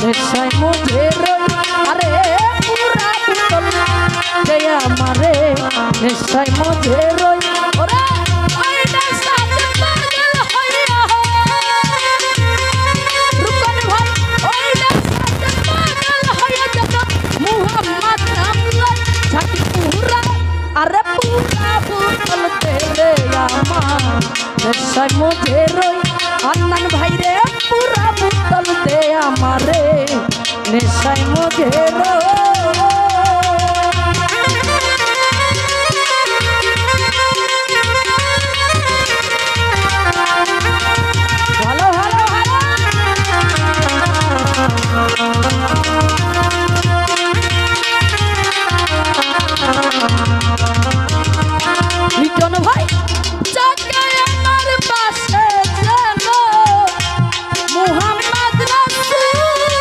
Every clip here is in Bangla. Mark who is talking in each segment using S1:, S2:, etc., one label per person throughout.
S1: নেশায় মধ্যে রই আরে পুরা পুতল দে আমারে নেশায় মধ্যে রই ওরে ওই নেশাতে পাগল হইয়া রুকন ভাই ওই নেশাতে পাগল হইয়া যেন মুহাম্মদ নাম লই ছাতি পুরা আরে পুরা পুতল দে আমার নেশায় মধ্যে রই আন্নান ভাই রে পুরা পুতল দে আমারে নেশায় মধ্যে ভালো ভালো ভালো লিটন ভাই জাগায় আমার পাশে যেন মুহাম্মদ রাসূল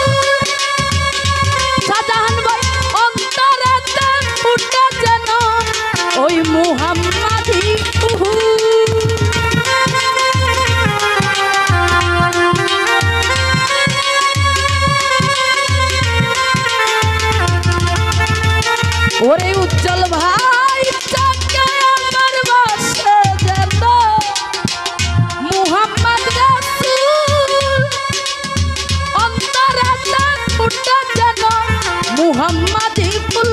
S1: শাহজাহান ভাই অন্তরেতে ফুটে যেন ওই মুহাম্মাদি ওরে উজ্জ্বল ভাই জাগায় আমার পাশে যেন মুহাম্মদ রাসূল অন্তরেতে ফুটে যেন মুহাম্মাদি ফুল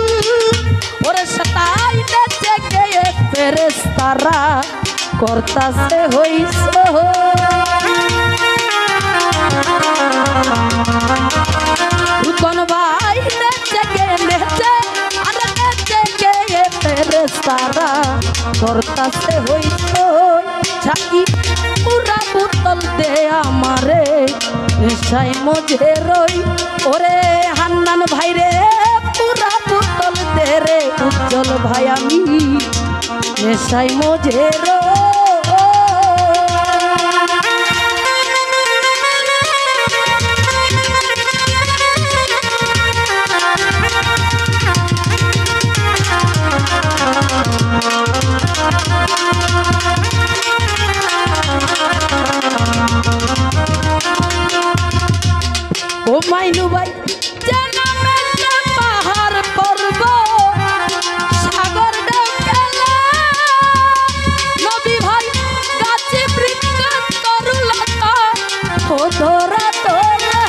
S1: ওরে সতাই বেঁচে গিয়ে ফেরেশতারা করতাছে হইস রুকন ভাই বেঁচে গিয়ে ফেরেশতারা করতাছে হইস ছাকি পুরা পুতল দে আমারে নেশায় মধ্যে রই ওরে হান্নান ভাই রে পুরা পুতল দে রে উজ্জ্বল ভাই আমি নেশায় মধ্যে রই ও মাইনু ভাই জানামে পাহাড় পর্বত সাগর ঢেউ খেলা নবী ভাই গাছে বৃক্ষ তরুলতা ও ধরা তোরা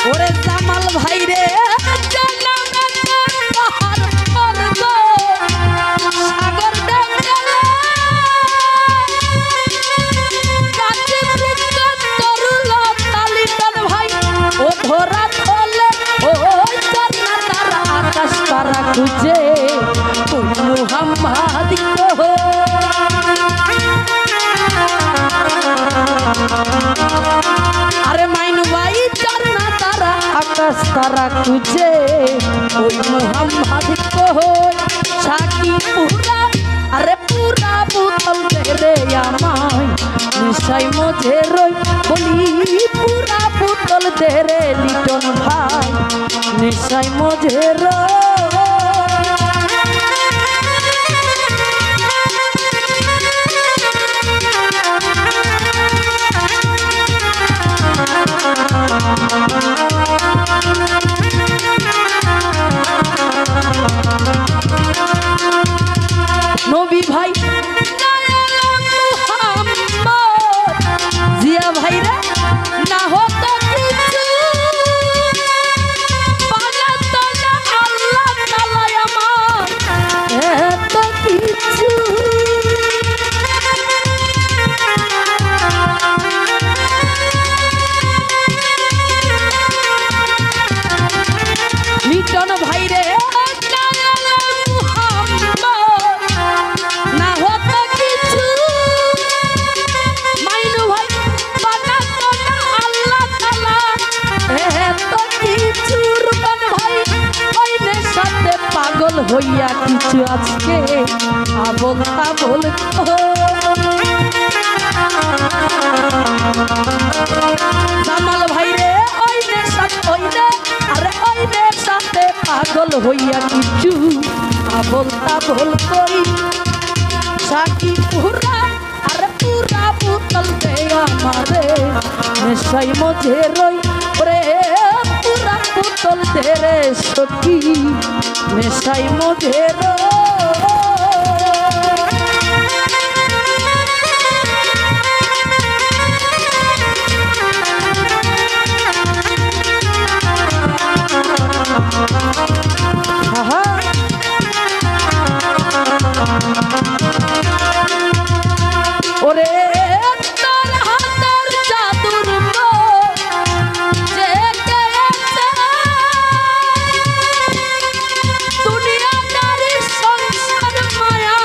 S1: ওরে জামাল ভাই রে তারা খুঁজে ওই মুহাম্মদ আরে মাইনু ভাই জান্নাত তারা আকাশ তারা খুঁজে ওই মুহাম্মদ সাকি পুরা আরে পুরা পুতল রে আমায় নেশায় মধ্যে রই বলি পুরা পুতল দে রে লিটন ভাই নেশায় মধ্যে রই নবী ভাই জিয়া ভাই রে না হতো কিছু পাগল তোলা আল্লাহ পাগল হইয়া কিছু আজকে আবল তাবল জামাল ভাই রে ওই নেশাত ওইলে আরে ওই নেশাতে পাগল হইয়া কিছু আবল তাবল কই সাকি পুরা আরে পুরা বোতল দে আমারে নেশাই মধ্যে রই রে পুরা বোতল দে রে সখী নেশাই মধ্যে রই ওরে তোর হাতের জাদুর যে গেছে দুনিয়াদারি সংসার মায়া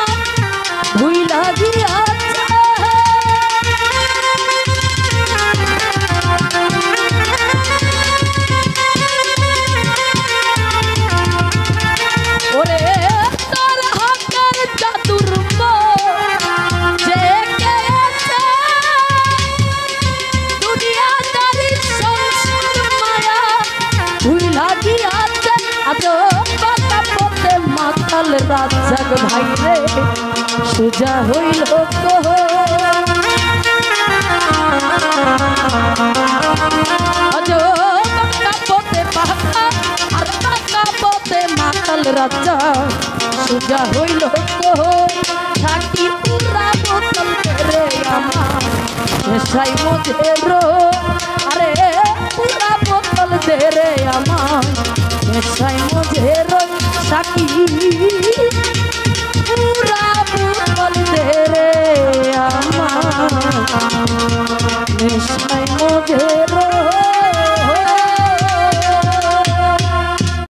S1: ভুইলা গিয়াছে ওরে তোর হাতের জাদুর মাতাল রাত জাগ ভাই রে সোজা হইল মাতাল রাজা সোজা হইল থাকি পুরা বোতল রে আমার নেশাই মধ্যে আরে পুরা বোতল দে রে আমার নেশাই মধ্যে সাকি